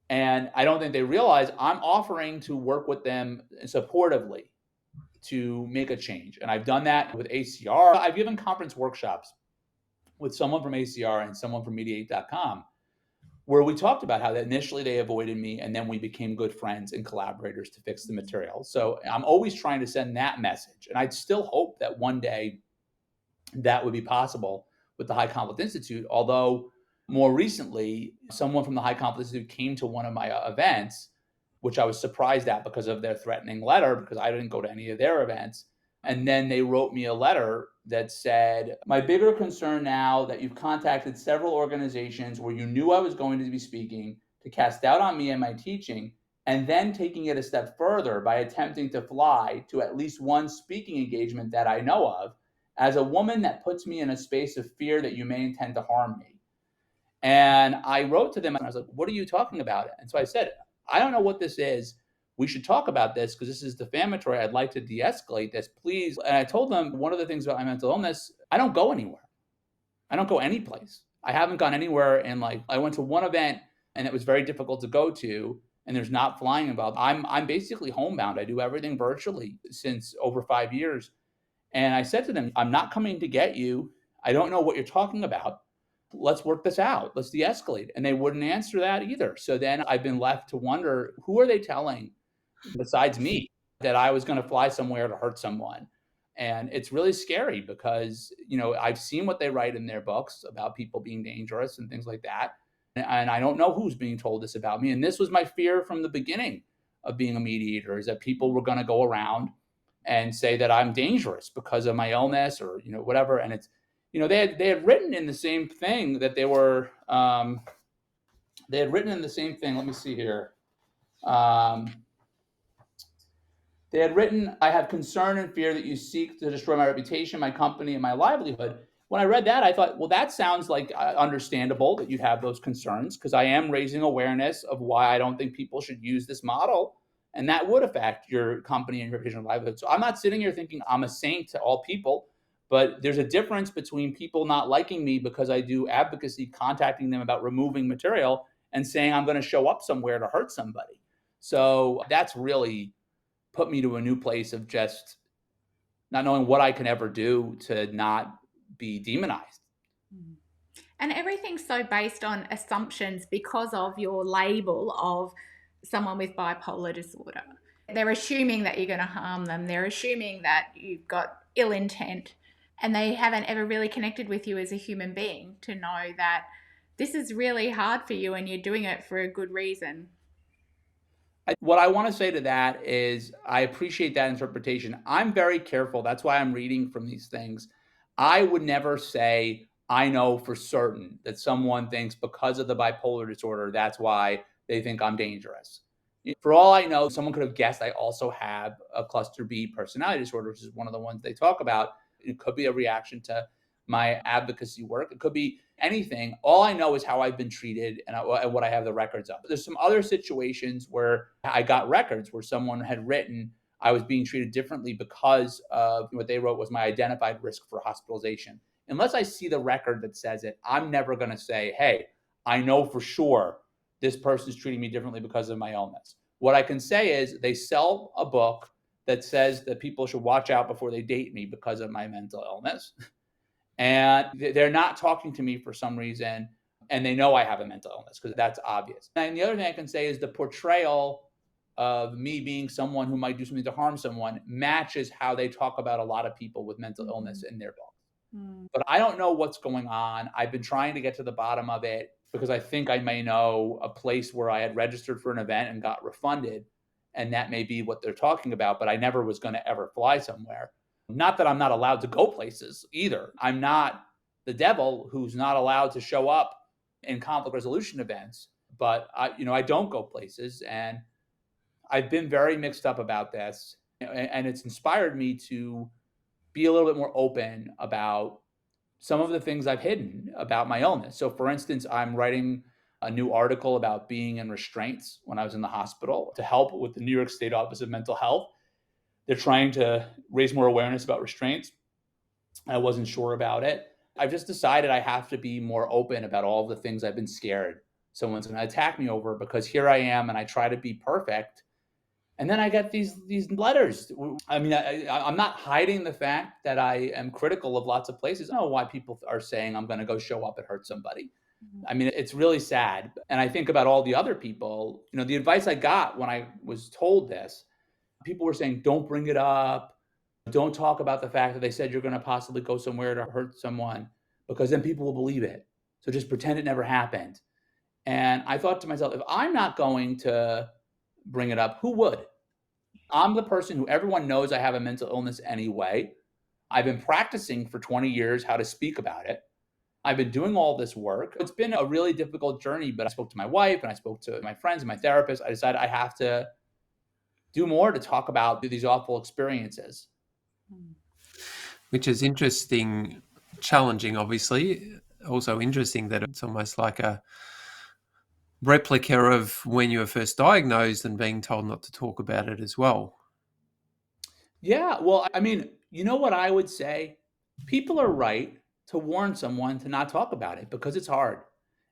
And I don't think they realize I'm offering to work with them supportively to make a change. And I've done that with ACR. I've given conference workshops with someone from ACR and someone from mediate.com, where we talked about how that initially they avoided me and then we became good friends and collaborators to fix the material. So I'm always trying to send that message. And I'd still hope that one day that would be possible with the High Conflict Institute. Although more recently, someone from the High Conflict Institute came to one of my events, which I was surprised at because of their threatening letter, because I didn't go to any of their events. And then they wrote me a letter that said, my bigger concern now that you've contacted several organizations where you knew I was going to be speaking to cast doubt on me and my teaching, and then taking it a step further by attempting to fly to at least one speaking engagement that I know of, as a woman, that puts me in a space of fear that you may intend to harm me. And I wrote to them and I was like, what are you talking about? And so I said, I don't know what this is. We should talk about this because this is defamatory. I'd like to de-escalate this, please. And I told them one of the things about my mental illness, I don't go anywhere. I don't go anyplace. I haven't gone anywhere. And I went to one event and it was very difficult to go to, and there's not flying involved. I'm basically homebound. I do everything virtually since over 5 years. And I said to them, I'm not coming to get you. I don't know what you're talking about. Let's work this out. Let's de-escalate. And they wouldn't answer that either. So then I've been left to wonder, who are they telling besides me that I was going to fly somewhere to hurt someone? And it's really scary because, I've seen what they write in their books about people being dangerous and things like that. And I don't know who's being told this about me. And this was my fear from the beginning of being a mediator, is that people were going to go around and say that I'm dangerous because of my illness or, whatever. And it's, they had written in the same thing that they were, they had written in the same thing. Let me see here. They had written, I have concern and fear that you seek to destroy my reputation, my company, and my livelihood. When I read that, I thought, well, that sounds like understandable that you'd have those concerns, because I am raising awareness of why I don't think people should use this model. And that would affect your company and your reputation and livelihood. So I'm not sitting here thinking I'm a saint to all people. But there's a difference between people not liking me because I do advocacy, contacting them about removing material, and saying I'm going to show up somewhere to hurt somebody. So that's really put me to a new place of just not knowing what I can ever do to not be demonized. And everything's so based on assumptions because of your label of someone with bipolar disorder. They're assuming that you're going to harm them. They're assuming that you've got ill intent. And they haven't ever really connected with you as a human being to know that this is really hard for you and you're doing it for a good reason. What I want to say to that is I appreciate that interpretation. I'm very careful. That's why I'm reading from these things. I would never say, I know for certain that someone thinks because of the bipolar disorder, that's why they think I'm dangerous. For all I know, someone could have guessed I also have a cluster B personality disorder, which is one of the ones they talk about. It could be a reaction to my advocacy work. It could be anything. All I know is how I've been treated and what I have the records of. There's some other situations where I got records where someone had written I was being treated differently because of what they wrote was my identified risk for hospitalization. Unless I see the record that says it, I'm never going to say, hey, I know for sure this person's treating me differently because of my illness. What I can say is they sell a book that says that people should watch out before they date me because of my mental illness. And they're not talking to me for some reason, and they know I have a mental illness because that's obvious. And the other thing I can say is the portrayal of me being someone who might do something to harm someone matches how they talk about a lot of people with mental illness in their book. But I don't know what's going on. I've been trying to get to the bottom of it because I think I may know a place where I had registered for an event and got refunded. And that may be what they're talking about, but I never was going to ever fly somewhere. Not that I'm not allowed to go places either. I'm not the devil who's not allowed to show up in conflict resolution events, but I don't go places, and I've been very mixed up about this, and it's inspired me to be a little bit more open about some of the things I've hidden about my illness. So, for instance, I'm writing a new article about being in restraints when I was in the hospital to help with the New York State Office of Mental Health. They're trying to raise more awareness about restraints. I wasn't sure about it. I've just decided I have to be more open about all of the things I've been scared someone's going to attack me over, because here I am and I try to be perfect. And then I get these letters. I mean, I'm not hiding the fact that I am critical of lots of places. I don't know why people are saying I'm going to go show up and hurt somebody. I mean, it's really sad. And I think about all the other people, the advice I got when I was told this, people were saying, don't bring it up. Don't talk about the fact that they said you're going to possibly go somewhere to hurt someone, because then people will believe it. So just pretend it never happened. And I thought to myself, if I'm not going to bring it up, who would? I'm the person who everyone knows I have a mental illness anyway. I've been practicing for 20 years how to speak about it. I've been doing all this work. It's been a really difficult journey, but I spoke to my wife and I spoke to my friends and my therapist. I decided I have to do more to talk about these awful experiences. Which is interesting, challenging, obviously. Also interesting that it's almost like a replica of when you were first diagnosed and being told not to talk about it as well. Yeah, well, I mean, you know what I would say? People are right to warn someone to not talk about it because it's hard.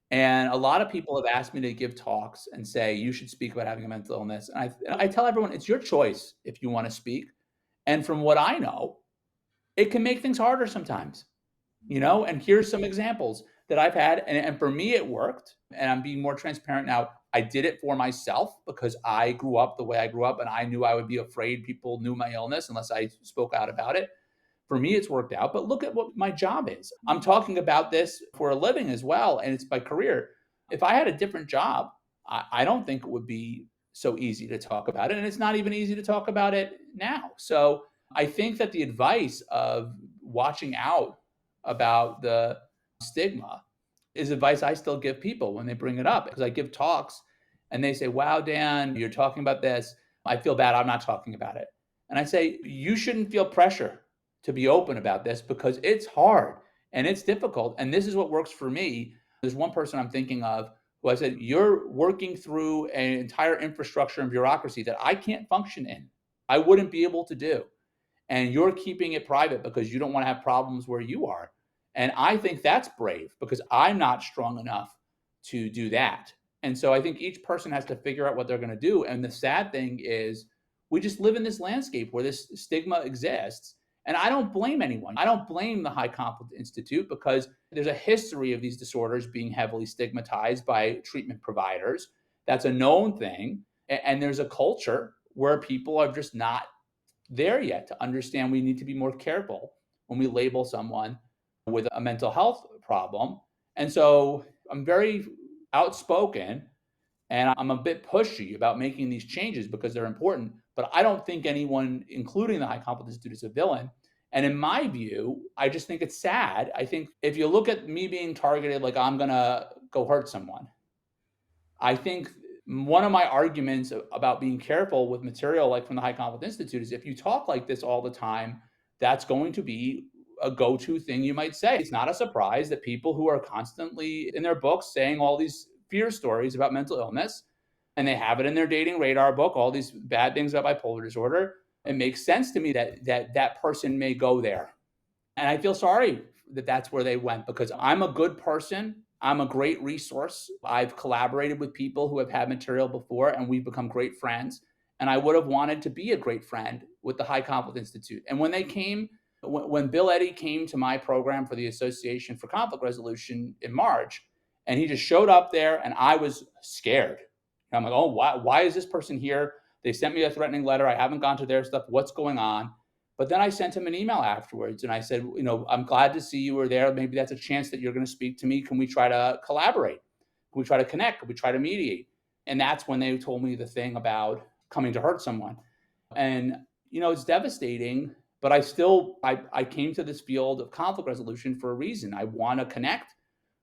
And a lot of people have asked me to give talks and say, you should speak about having a mental illness. And I tell everyone, it's your choice if you want to speak. And from what I know, it can make things harder sometimes, and here's some examples that I've had. And for me, it worked. And I'm being more transparent now. I did it for myself because I grew up the way I grew up, and I knew I would be afraid people knew my illness unless I spoke out about it. For me, it's worked out. But look at what my job is. I'm talking about this for a living as well, and it's my career. If I had a different job, I don't think it would be so easy to talk about it. And it's not even easy to talk about it now. So I think that the advice of watching out about the stigma is advice I still give people when they bring it up, because I give talks and they say, wow, Dan, you're talking about this. I feel bad. I'm not talking about it. And I say, you shouldn't feel pressure to be open about this because it's hard and it's difficult. And this is what works for me. There's one person I'm thinking of who I said, you're working through an entire infrastructure and bureaucracy that I can't function in. I wouldn't be able to do. And you're keeping it private because you don't want to have problems where you are. And I think that's brave because I'm not strong enough to do that. And so I think each person has to figure out what they're going to do. And the sad thing is we just live in this landscape where this stigma exists. And I don't blame anyone. I don't blame the High Conflict Institute because there's a history of these disorders being heavily stigmatized by treatment providers. That's a known thing. And there's a culture where people are just not there yet to understand we need to be more careful when we label someone with a mental health problem. And so I'm very outspoken and I'm a bit pushy about making these changes because they're important. But I don't think anyone, including the High Conflict Institute, is a villain. And in my view, I just think it's sad. I think if you look at me being targeted like I'm going to go hurt someone, I think one of my arguments about being careful with material like from the High Conflict Institute is if you talk like this all the time, that's going to be a go-to thing you might say. It's not a surprise that people who are constantly in their books saying all these fear stories about mental illness, and they have it in their dating radar book, all these bad things about bipolar disorder, it makes sense to me that person may go there. And I feel sorry that that's where they went because I'm a good person. I'm a great resource. I've collaborated with people who have had material before and we've become great friends. And I would have wanted to be a great friend with the High Conflict Institute. And when Bill Eddy came to my program for the Association for Conflict Resolution in March, and he just showed up there and I was scared. I'm like, oh, why is this person here? They sent me a threatening letter. I haven't gone to their stuff. What's going on? But then I sent him an email afterwards and I said, I'm glad to see you were there. Maybe that's a chance that you're going to speak to me. Can we try to collaborate? Can we try to connect? Can we try to mediate? And that's when they told me the thing about coming to hurt someone. And, it's devastating But I came to this field of conflict resolution for a reason. I want to connect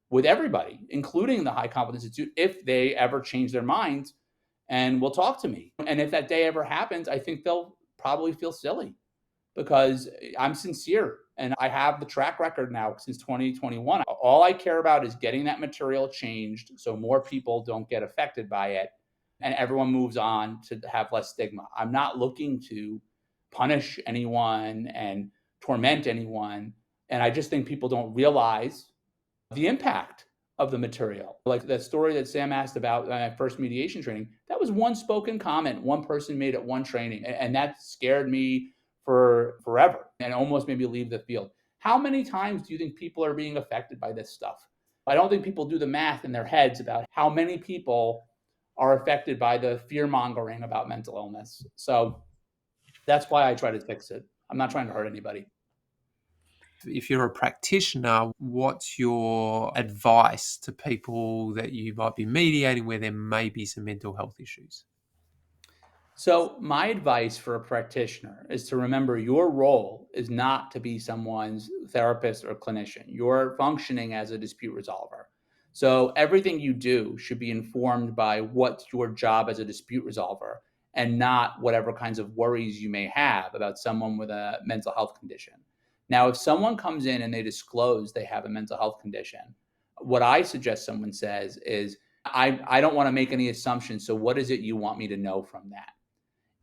with everybody, including the High Conflict Institute, if they ever change their minds and will talk to me. And if that day ever happens, I think they'll probably feel silly because I'm sincere and I have the track record now since 2021. All I care about is getting that material changed so more people don't get affected by it and everyone moves on to have less stigma. I'm not looking to punish anyone and torment anyone. And I just think people don't realize the impact of the material. Like the story that Sam asked about my first mediation training, that was one spoken comment one person made at one training. And that scared me for forever and almost made me leave the field. How many times do you think people are being affected by this stuff? I don't think people do the math in their heads about how many people are affected by the fear mongering about mental illness. So that's why I try to fix it. I'm not trying to hurt anybody. If you're a practitioner, what's your advice to people that you might be mediating where there may be some mental health issues? So my advice for a practitioner is to remember your role is not to be someone's therapist or clinician. You're functioning as a dispute resolver. So everything you do should be informed by what's your job as a dispute resolver and not whatever kinds of worries you may have about someone with a mental health condition. Now, if someone comes in and they disclose they have a mental health condition, what I suggest someone says is, I don't want to make any assumptions. So what is it you want me to know from that?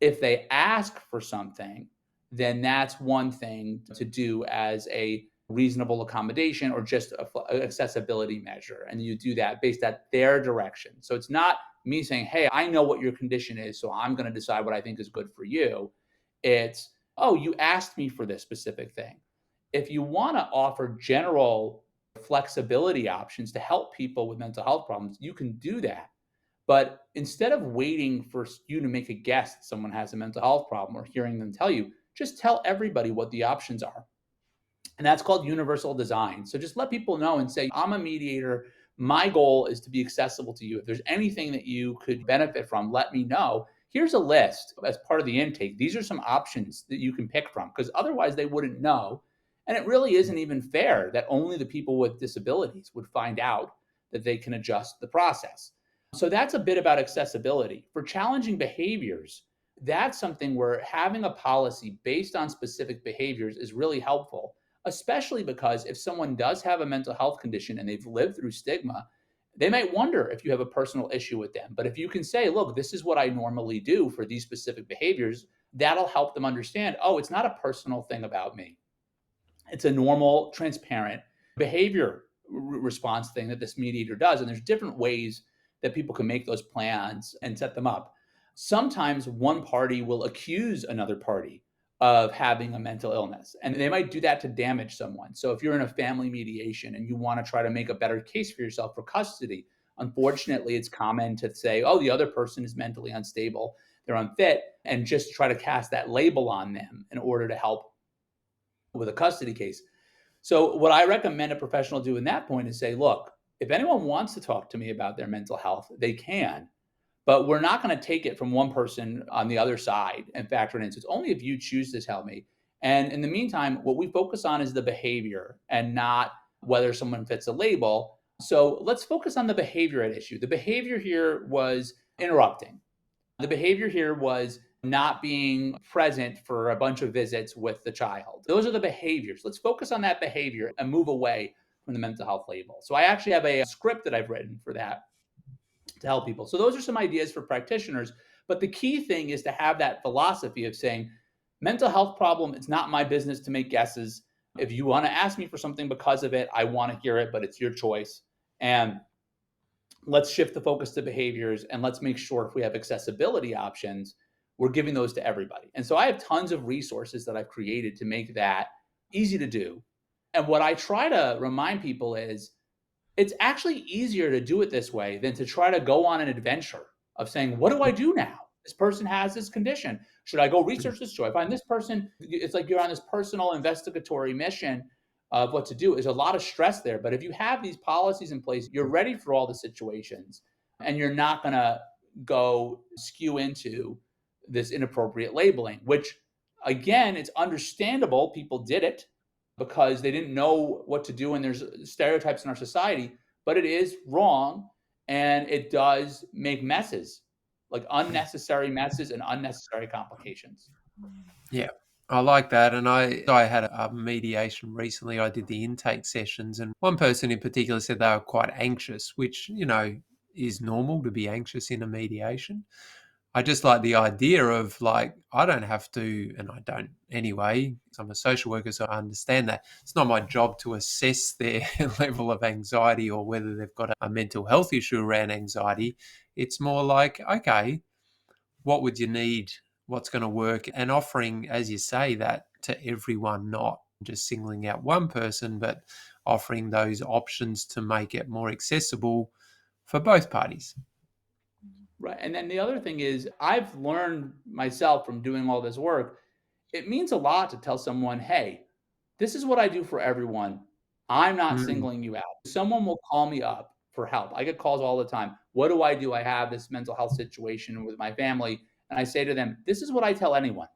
If they ask for something, then that's one thing to do as a reasonable accommodation or just an accessibility measure. And you do that based at their direction. So it's not me saying, hey, I know what your condition is, so I'm going to decide what I think is good for you. It's, oh, you asked me for this specific thing. If you want to offer general flexibility options to help people with mental health problems, you can do that. But instead of waiting for you to make a guess that someone has a mental health problem or hearing them tell you, just tell everybody what the options are. And that's called universal design. So just let people know and say, I'm a mediator. My goal is to be accessible to you. If there's anything that you could benefit from, let me know. Here's a list as part of the intake. These are some options that you can pick from because otherwise they wouldn't know. And it really isn't even fair that only the people with disabilities would find out that they can adjust the process. So that's a bit about accessibility. For challenging behaviors, that's something where having a policy based on specific behaviors is really helpful, especially because if someone does have a mental health condition and they've lived through stigma, they might wonder if you have a personal issue with them. But if you can say, look, this is what I normally do for these specific behaviors, that'll help them understand, oh, it's not a personal thing about me. It's a normal, transparent behavior response thing that this mediator does. And there's different ways that people can make those plans and set them up. Sometimes one party will accuse another party of having a mental illness, and they might do that to damage someone. So if you're in a family mediation and you want to try to make a better case for yourself for custody, unfortunately, it's common to say, oh, the other person is mentally unstable, they're unfit, and just try to cast that label on them in order to help with a custody case. So what I recommend a professional do in that point is say, look, if anyone wants to talk to me about their mental health, they can, but we're not going to take it from one person on the other side and factor it in. So it's only if you choose to tell me. And in the meantime, what we focus on is the behavior and not whether someone fits a label. So let's focus on the behavior at issue. The behavior here was interrupting. The behavior here was not being present for a bunch of visits with the child. Those are the behaviors. Let's focus on that behavior and move away from the mental health label. So I actually have a script that I've written for that to help people. So those are some ideas for practitioners. But the key thing is to have that philosophy of saying, mental health problem, it's not my business to make guesses. If you want to ask me for something because of it, I want to hear it, but it's your choice. And let's shift the focus to behaviors and let's make sure if we have accessibility options, we're giving those to everybody. And so I have tons of resources that I've created to make that easy to do. And what I try to remind people is it's actually easier to do it this way than to try to go on an adventure of saying, what do I do now? This person has this condition. Should I go research this? Should I find this person? It's like you're on this personal investigatory mission of what to do. There's a lot of stress there. But if you have these policies in place, you're ready for all the situations and you're not going to go skew into this inappropriate labeling, which Again, it's understandable people did it because they didn't know what to do, and there's stereotypes in our society, but it is wrong, and it does make messes, like unnecessary messes and unnecessary complications. Yeah, I like that. And I had a mediation recently. I did the intake sessions, and one person in particular said they were quite anxious, which, is normal to be anxious in a mediation. I just like the idea of, like, I don't have to, and I don't anyway, 'cause I'm a social worker, so I understand that. It's not my job to assess their level of anxiety or whether they've got a mental health issue around anxiety. It's more like, okay, what would you need? What's going to work? And offering, as you say, that to everyone, not just singling out one person, but offering those options to make it more accessible for both parties. Right. And then the other thing is, I've learned myself from doing all this work, it means a lot to tell someone, hey, this is what I do for everyone. I'm not Mm. singling you out. Someone will call me up for help. I get calls all the time. What do I do? I have this mental health situation with my family. And I say to them, this is what I tell anyone.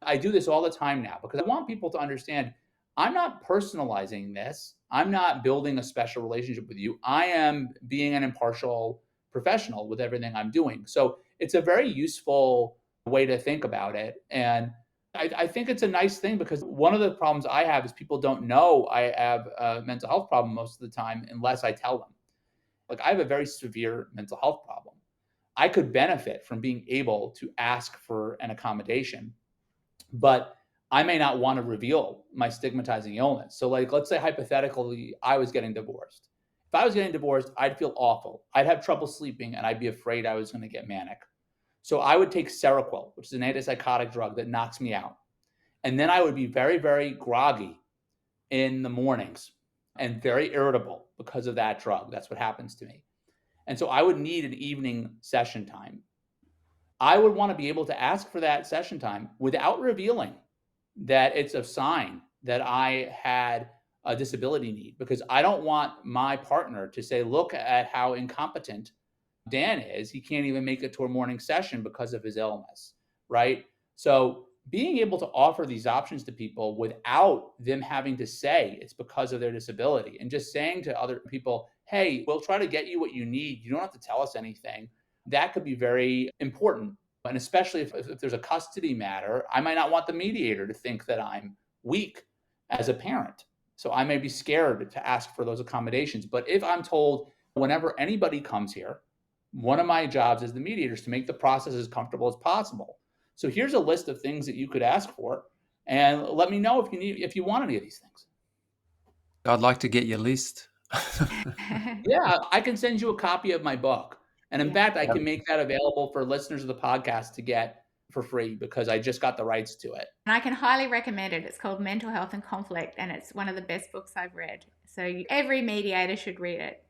I do this all the time now because I want people to understand I'm not personalizing this. I'm not building a special relationship with you. I am being an impartial professional with everything I'm doing. So it's a very useful way to think about it. And I think it's a nice thing because one of the problems I have is people don't know I have a mental health problem most of the time unless I tell them. Like, I have a very severe mental health problem. I could benefit from being able to ask for an accommodation, but I may not want to reveal my stigmatizing illness. So, like, let's say hypothetically, I was getting divorced. If I was getting divorced, I'd feel awful. I'd have trouble sleeping, and I'd be afraid I was going to get manic. So I would take Seroquel, which is an antipsychotic drug that knocks me out. And then I would be very, very groggy in the mornings and very irritable because of that drug. That's what happens to me. And so I would need an evening session time. I would want to be able to ask for that session time without revealing that it's a sign that I had a disability need, because I don't want my partner to say, look at how incompetent Dan is. He can't even make it to a morning session because of his illness, right? So being able to offer these options to people without them having to say it's because of their disability, and just saying to other people, hey, we'll try to get you what you need. You don't have to tell us anything. That could be very important. And especially if there's a custody matter, I might not want the mediator to think that I'm weak as a parent. So I may be scared to ask for those accommodations. But if I'm told whenever anybody comes here, one of my jobs as the mediator is to make the process as comfortable as possible. So here's a list of things that you could ask for, and let me know if you want any of these things. I'd like to get your list. Yeah, I can send you a copy of my book. And in Yeah. fact, I can make that available for listeners of the podcast to get for free because I just got the rights to it. And I can highly recommend it. It's called Mental Health and Conflict, and it's one of the best books I've read. So every mediator should read it.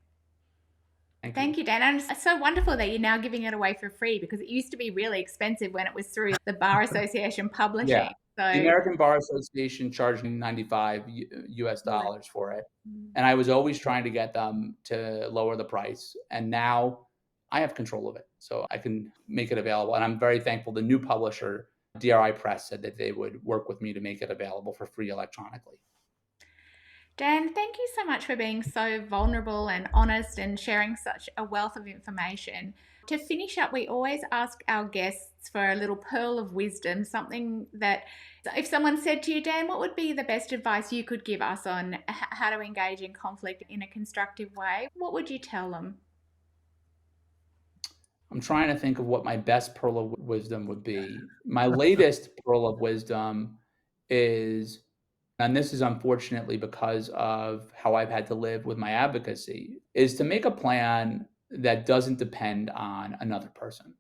Thank you, Dan. And it's so wonderful that you're now giving it away for free, because it used to be really expensive when it was through the Bar Association publishing. Yeah. So The American Bar Association charged me $95 US for it. And I was always trying to get them to lower the price. And now I have control of it. So I can make it available. And I'm very thankful. The new publisher, DRI Press, said that they would work with me to make it available for free electronically. Dan, thank you so much for being so vulnerable and honest and sharing such a wealth of information. To finish up, we always ask our guests for a little pearl of wisdom, something that if someone said to you, Dan, what would be the best advice you could give us on how to engage in conflict in a constructive way? What would you tell them? I'm trying to think of what my best pearl of wisdom would be. My latest pearl of wisdom is, and this is unfortunately because of how I've had to live with my advocacy, is to make a plan that doesn't depend on another person.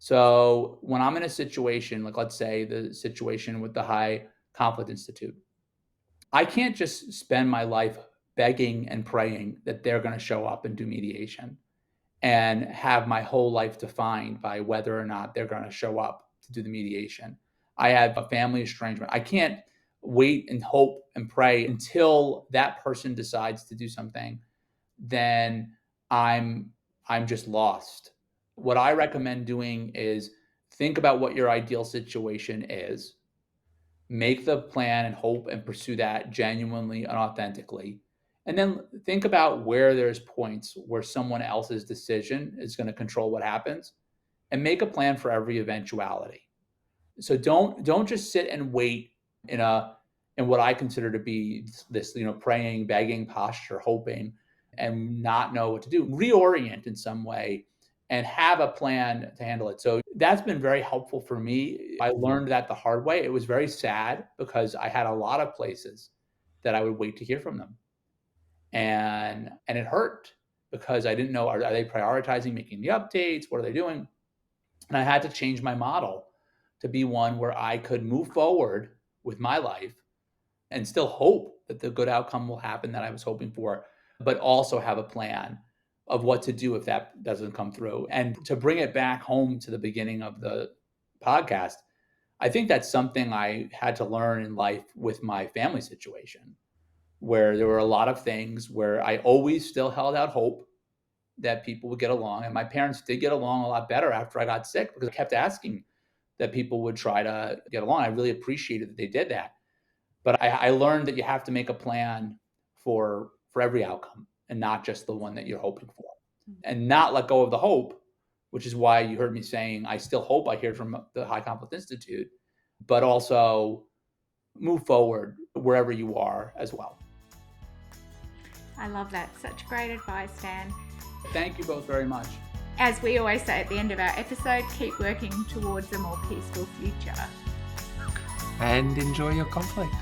So when I'm in a situation, like let's say the situation with the High Conflict Institute, I can't just spend my life begging and praying that they're going to show up and do mediation and have my whole life defined by whether or not they're going to show up to do the mediation. I have a family estrangement. I can't wait and hope and pray until that person decides to do something. Then I'm just lost. What I recommend doing is think about what your ideal situation is, make the plan and hope and pursue that genuinely and authentically. And then think about where there's points where someone else's decision is going to control what happens, and make a plan for every eventuality. So don't just sit and wait in what I consider to be this, praying, begging posture, hoping, and not know what to do. Reorient in some way and have a plan to handle it. So that's been very helpful for me. I learned that the hard way. It was very sad because I had a lot of places that I would wait to hear from them. And it hurt because I didn't know, are they prioritizing making the updates? What are they doing? And I had to change my model to be one where I could move forward with my life and still hope that the good outcome will happen that I was hoping for, but also have a plan of what to do if that doesn't come through. And to bring it back home to the beginning of the podcast, I think that's something I had to learn in life with my family situation, where there were a lot of things where I always still held out hope that people would get along. And my parents did get along a lot better after I got sick because I kept asking that people would try to get along. I really appreciated that they did that. But I learned that you have to make a plan for every outcome and not just the one that you're hoping for, and not let go of the hope, which is why you heard me saying, I still hope I hear from the High Conflict Institute, but also move forward wherever you are as well. I love that. Such great advice, Dan. Thank you both very much. As we always say at the end of our episode, keep working towards a more peaceful future. And enjoy your conflict.